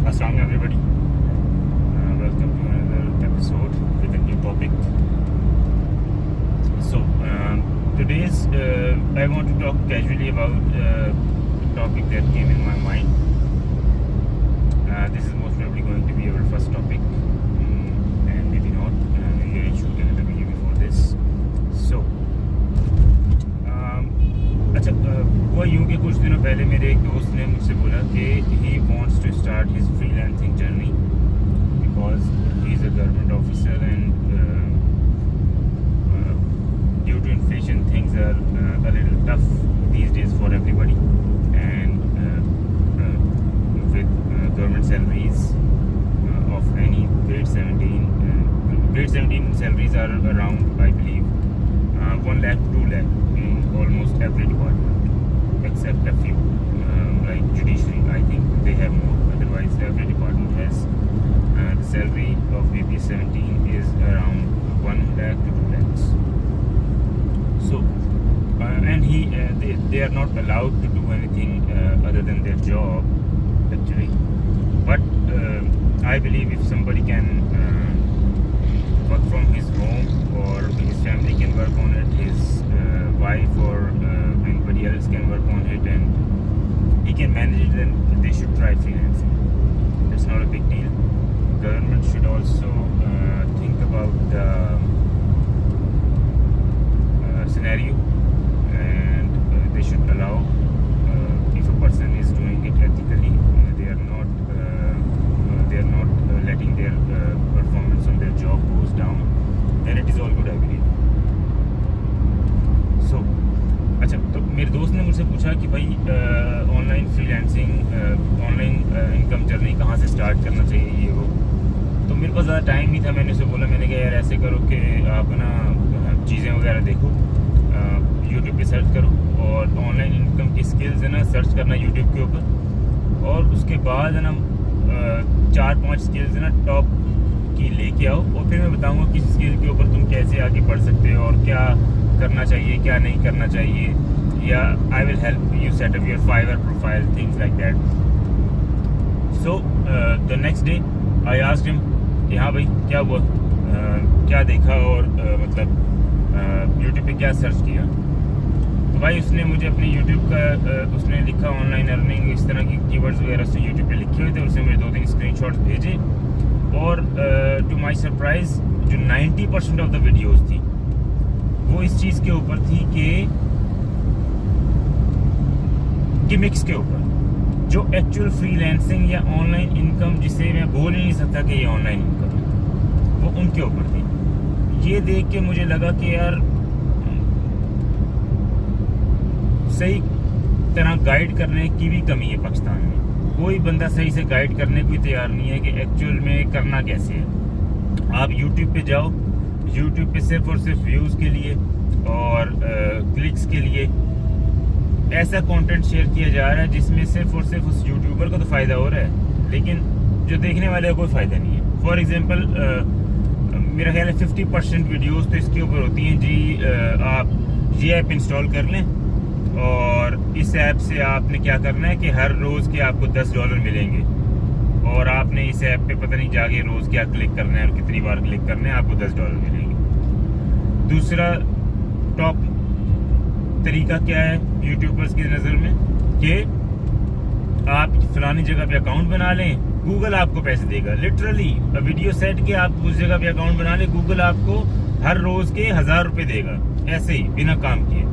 Assalamu everybody. Welcome to another episode with a new topic. So today's I want to talk casually about a topic that came in my mind. This is most probably going to be our first topic, and maybe not. Maybe I shoot another video before this. So अच्छा हुआ यूँ कि कुछ दिनों पहले मेरे एक दोस्त ने मुझसे बोला कि he wants to start his freelancing journey because he is a government officer and due to inflation things are a little tough these days for everybody and with government salaries of any grade 17 salaries are around, I believe, 1 lakh to 2 lakh in almost every department except a few, like judiciary. I think they have more. Otherwise, every department has the salary of BP 17 is around 1 lakh to 2 lakhs. So, and they are not allowed to do anything other than their job actually. But I believe if somebody can work from his home or his family can work on it, his wife or anybody else can work on it and he can manage it, then they should try freelancing. It's not a big deal. Government should also think about the scenario and they should allow if a person is doing it ethically, they are not letting their performance on their job goes down, then it is all good, I believe. So अच्छा, तो मेरे दोस्त ने मुझसे पूछा कि भाई online freelancing online income journey कहाँ से स्टार्ट करना चाहिए ये वो। तो मेरे पास ज़्यादा टाइम नहीं था। मैंने उसे बोला, मैंने कहा यार ऐसे करो कि आप ना चीज़ें वगैरह देखो, यूट्यूब पे सर्च करो और ऑनलाइन इनकम की स्किल्स है ना सर्च करना यूट्यूब के ऊपर, और उसके बाद है ना 4-5 स्किल्स है ना टॉप की लेके आओ, और फिर मैं बताऊंगा किस स्किल के ऊपर तुम कैसे आगे बढ़ सकते हो और क्या करना चाहिए क्या नहीं करना चाहिए, या I will help you set up your Fiverr profile, things like that. So the next day I asked him कि हाँ भाई क्या हुआ, क्या देखा और मतलब यूट्यूब पे क्या सर्च किया। तो भाई उसने मुझे अपने यूट्यूब का उसने लिखा ऑनलाइन अर्निंग, इस तरह की कीवर्ड्स वगैरह से यूट्यूब पे लिखे हुए थे, उसने मुझे 2-3 स्क्रीनशॉट्स भेजे, और टू माय सरप्राइज जो 90% ऑफ द वीडियोस थी वो इस चीज़ के ऊपर थी कि गिमिक्स के ऊपर, जो एक्चुअल फ्रीलांसिंग या ऑनलाइन इनकम जिसे मैं बोल ही नहीं सकता कि ये ऑनलाइन इनकम है, वो उनके ऊपर थी। ये देख के मुझे लगा कि यार सही तरह गाइड करने की भी कमी है पाकिस्तान में। कोई बंदा सही से गाइड करने को तैयार नहीं है कि एक्चुअल में करना कैसे है। आप यूट्यूब पे जाओ, यूट्यूब पे सिर्फ और सिर्फ व्यूज़ के लिए और क्लिक्स के लिए ऐसा कंटेंट शेयर किया जा रहा है जिसमें सिर्फ और सिर्फ उस यूट्यूबर को तो फ़ायदा हो रहा है, लेकिन जो देखने वाले को कोई फ़ायदा नहीं है। फॉर एग्जांपल मेरा ख्याल है 50% वीडियोस तो इसके ऊपर होती हैं जी, आप ये ऐप इंस्टॉल कर लें और इस ऐप से आपने क्या करना है कि हर रोज़ के आपको $10 मिलेंगे, और आपने इस ऐप पे पता नहीं जाके रोज़ क्या क्लिक करना है और कितनी बार क्लिक करना है, आपको $10 मिलेंगे। दूसरा टॉप तरीका क्या है यूट्यूबर्स की नज़र में कि आप फलानी जगह पे अकाउंट बना लें, गूगल आपको पैसे देगा। लिटरली वीडियो सेट के आप उस जगह पे अकाउंट बना लें, गूगल आपको हर रोज़ के 1000 रुपये देगा, ऐसे ही बिना काम किए।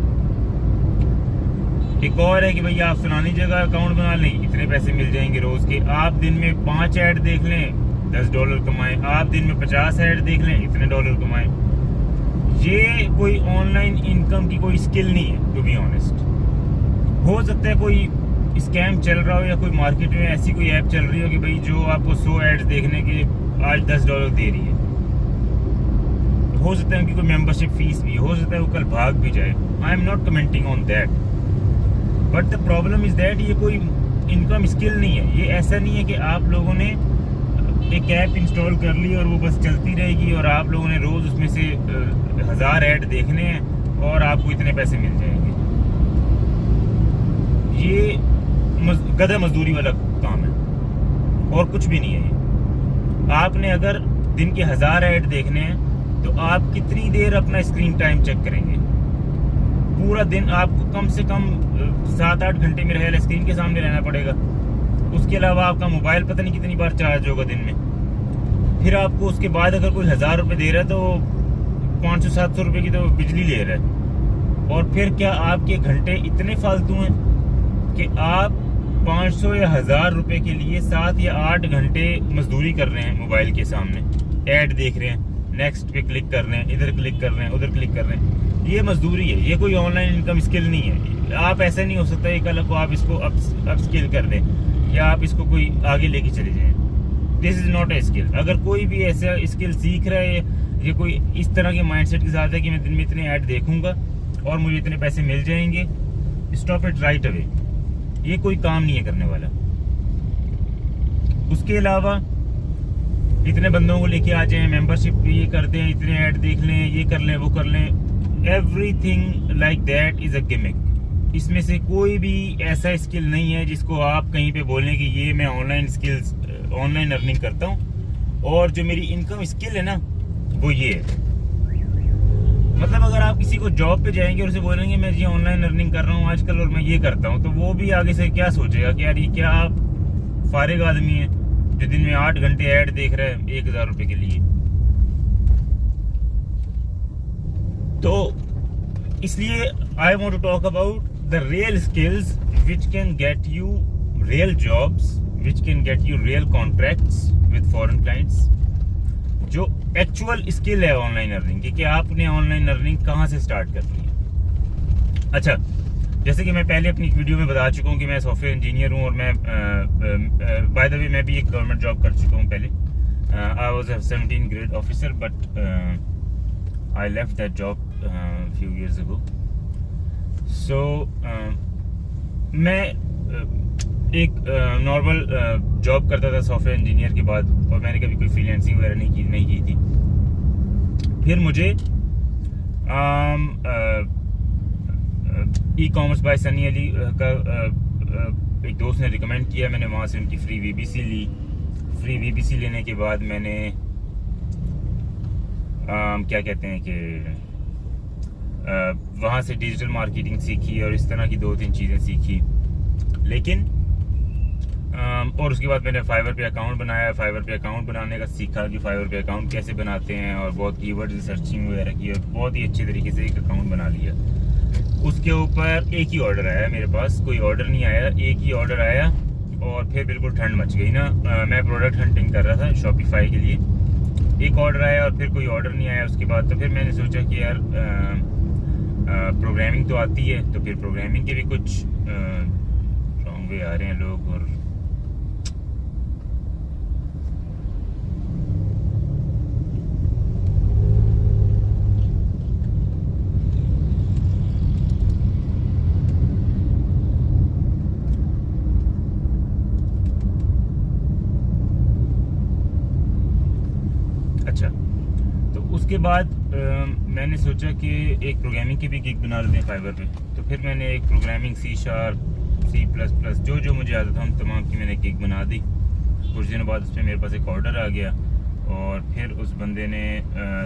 एक और है कि भैया आप फलानी जगह अकाउंट बना लें, इतने पैसे मिल जाएंगे रोज़ के। आप दिन में 5 ऐड देख लें, $10 कमाएं। आप दिन में 50 ऐड देख लें, इतने डॉलर कमाएं। ये कोई ऑनलाइन इनकम की कोई स्किल नहीं है, टू बी ऑनेस्ट। हो सकता है कोई स्कैम चल रहा हो या कोई मार्केट में ऐसी कोई ऐप चल रही हो कि भाई जो आपको 100 ऐड्स देखने के आज $10 दे रही है। हो सकता है उनकी कोई मेंबरशिप फीस भी, हो सकता है वो कल भाग भी जाए। I am not commenting on that, but the problem is that ये कोई इनकम स्किल नहीं है। ये ऐसा नहीं है कि आप लोगों ने एक ऐप इंस्टॉल कर ली और वो बस चलती रहेगी और आप लोगों ने रोज़ उसमें से 1000 ऐड देखने हैं और आपको इतने पैसे मिल जाएंगे। ये गधा मजदूरी वाला काम है। और कुछ भी नहीं है ये। आपने अगर दिन के 1000 ऐड देखने हैं तो आप कितनी देर अपना स्क्रीन टाइम चेक करेंगे? पूरा दिन आपको कम से कम 7-8 घंटे में रहेगा स्क्रीन के सामने रहना पड़ेगा। उसके अलावा आपका मोबाइल पता नहीं कितनी बार चार्ज होगा दिन में। फिर आपको उसके बाद अगर कोई 1000 रुपये दे रहा है तो 500-700 रुपये की तो बिजली ले रहा है। और फिर क्या आपके घंटे इतने फालतू हैं कि आप 500 या 1000 रुपये के लिए 7 या 8 घंटे मजदूरी कर रहे हैं मोबाइल के सामने, ऐड देख रहे हैं, नेक्स्ट पे क्लिक कर रहे हैं, इधर क्लिक कर रहे हैं, उधर क्लिक कर रहे हैं। ये मजदूरी है, ये कोई ऑनलाइन इनकम स्किल नहीं है। आप ऐसा नहीं हो सकता एक कल को आप इसको अप स्किल कर दें या आप इसको कोई आगे लेके चले जाएं। This is not a skill. अगर कोई भी ऐसा स्किल सीख रहा है, ये कोई इस तरह के माइंडसेट के साथ है कि मैं दिन में इतने ऐड देखूंगा और मुझे इतने पैसे मिल जाएंगे, स्टॉप इट राइट अवे। ये कोई काम नहीं है करने वाला। उसके अलावा इतने बंदों को लेके आ जाएं, मेंबरशिप ये कर दें, इतने ऐड देख लें, ये कर लें, वो कर लें, everything like that is a gimmick. इसमें से कोई भी ऐसा स्किल नहीं है जिसको आप कहीं पे बोलें कि ये मैं ऑनलाइन अर्निंग करता हूँ और जो मेरी इनकम स्किल है ना वो ये है। मतलब अगर आप किसी को जॉब पे जाएंगे और उसे बोलेंगे मैं जी ऑनलाइन अर्निंग कर रहा हूँ आजकल और मैं ये करता हूँ, तो वो भी आगे से क्या सोचेगा कि यार ये क्या आप फारिग आदमी है जो दिन में 8 घंटे ऐड देख रहे हैं 1000 रुपए के लिए। तो इसलिए I want to talk about the real skills which can get you real jobs, which can get you real contracts with foreign clients. जो एक्चुअल स्किल है ऑनलाइन अर्निंग की, कि आपने ऑनलाइन अर्निंग कहाँ से स्टार्ट करनी है। अच्छा, जैसे कि मैं पहले अपनी वीडियो में बता चुका हूँ कि मैं सॉफ्टवेयर इंजीनियर हूँ और मैं बाय द वे मैं भी एक गवर्नमेंट जॉब कर चुका हूँ पहले। I was a 17 grade officer but I left that job few years ago. So मैं एक नॉर्मल जॉब करता था सॉफ्टवेयर इंजीनियर के बाद, और मैंने कभी कोई फ्रीलांसिंग वगैरह नहीं की थी। फिर मुझे e commerce by Sunny Ali का एक दोस्त ने रिकमेंड किया। मैंने वहाँ से उनकी फ्री वीबीसी ली। फ्री वीबीसी लेने के बाद मैंने क्या कहते हैं कि वहाँ से डिजिटल मार्केटिंग सीखी और इस तरह की 2-3 चीज़ें सीखी। लेकिन और उसके बाद मैंने फाइवर पे अकाउंट बनाया। फाइवर पे अकाउंट बनाने का सीखा कि फाइवर पे अकाउंट कैसे बनाते हैं, और बहुत कीवर्ड रिसर्चिंग वगैरह की और बहुत ही अच्छे तरीके से एक अकाउंट बना लिया। उसके ऊपर एक ही ऑर्डर आया, मेरे पास कोई ऑर्डर नहीं आया, एक ही ऑर्डर आया और फिर बिल्कुल ठंड मच गई ना। मैं प्रोडक्ट हंटिंग कर रहा था शॉपिफाई के लिए, एक ऑर्डर आया और फिर कोई ऑर्डर नहीं आया उसके बाद। तो फिर मैंने सोचा कि यार प्रोग्रामिंग तो आती है, तो फिर प्रोग्रामिंग के भी कुछ रॉन्ग वे आ रहे हैं लोग। और अच्छा, तो उसके बाद मैंने सोचा कि एक प्रोग्रामिंग की भी गिग बना लेते हैं फाइवर पे। तो फिर मैंने एक प्रोग्रामिंग C#, C++, जो मुझे आता था उन तमाम की मैंने गिग बना दी। कुछ दिनों बाद उस पर मेरे पास एक ऑर्डर आ गया और फिर उस बंदे ने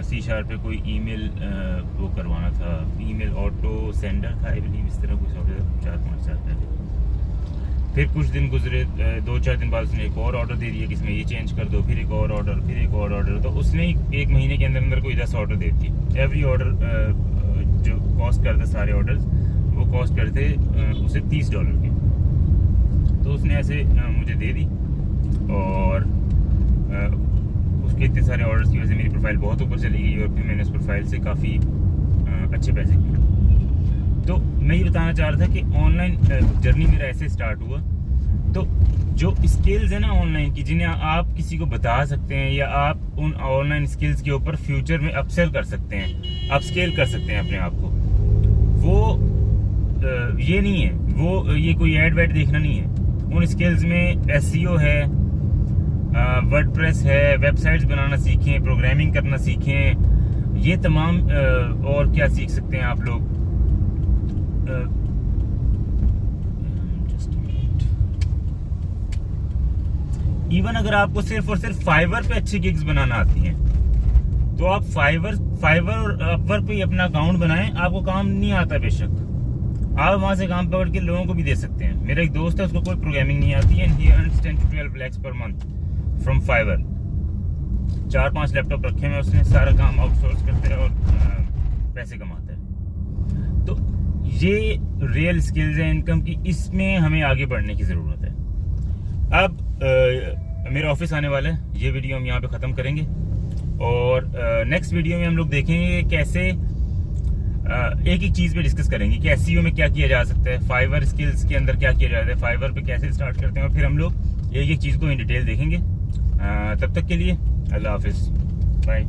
C# पे कोई ईमेल वो करवाना था, ईमेल ऑटो सेंडर था आई बिलीव, इस तरह कुछ सॉफ्टवेयर 4-5 साल पहले। फिर कुछ दिन गुजरे, 2-4 दिन बाद उसने एक और ऑर्डर दे दिया कि इसमें ये चेंज कर दो, फिर एक और ऑर्डर, फिर एक और ऑर्डर। तो उसने एक महीने के अंदर कोई 10 ऑर्डर दे दी। एवरी ऑर्डर जो कॉस्ट करते सारे ऑर्डर्स वो कॉस्ट करते उसे $30 के। तो उसने ऐसे मुझे दे दी और उसके इतने सारे ऑर्डर्स की वजह से मेरी प्रोफाइल बहुत ऊपर चली गई और फिर मैंने उस प्रोफाइल से काफ़ी अच्छे पैसे किए। तो मैं ये बताना चाह रहा था कि ऑनलाइन जर्नी मेरा ऐसे स्टार्ट हुआ। तो जो स्किल्स है ना ऑनलाइन की, जिन्हें आप किसी को बता सकते हैं या आप उन ऑनलाइन स्किल्स के ऊपर फ्यूचर में अपसेल कर सकते हैं, अपस्केल कर सकते हैं अपने आप को, वो ये नहीं है, वो ये कोई ऐड वैड देखना नहीं है। उन स्किल्स में SEO है, वर्डप्रेस है, वेबसाइट्स बनाना सीखें, प्रोग्रामिंग करना सीखें, ये तमाम और क्या सीख सकते हैं आप लोग। इवन अगर आपको सिर्फ और सिर्फ फाइवर पे अच्छी गिग्स बनाना आती हैं तो आप फाइवर और अपवर्क पे अपना अकाउंट बनाएं। आपको काम नहीं आता बेशक, आप वहां से काम पकड़ के लोगों को भी दे सकते हैं। मेरा एक दोस्त है, उसको कोई प्रोग्रामिंग नहीं आती है, ही अर्न्स 10 to 12 lakhs पर मंथ फ्रॉम फाइवर। 4-5 लैपटॉप रखे हैं उसने, सारा काम आउटसोर्स करते हैं और पैसे कमाता है। तो ये रियल स्किल्स है इनकम की, इसमें हमें आगे बढ़ने की ज़रूरत है। अब मेरा ऑफिस आने वाला है, ये वीडियो हम यहाँ पे ख़त्म करेंगे और नेक्स्ट वीडियो में हम लोग देखेंगे कैसे एक एक चीज़ पे डिस्कस करेंगे कि एसईओ में क्या किया जा सकता है, फाइवर स्किल्स के अंदर क्या किया जाता है, फाइवर पे कैसे स्टार्ट करते हैं, और फिर हम लोग एक एक चीज़ को इन डिटेल देखेंगे। तब तक के लिए अल्लाह हाफिज़, बाय।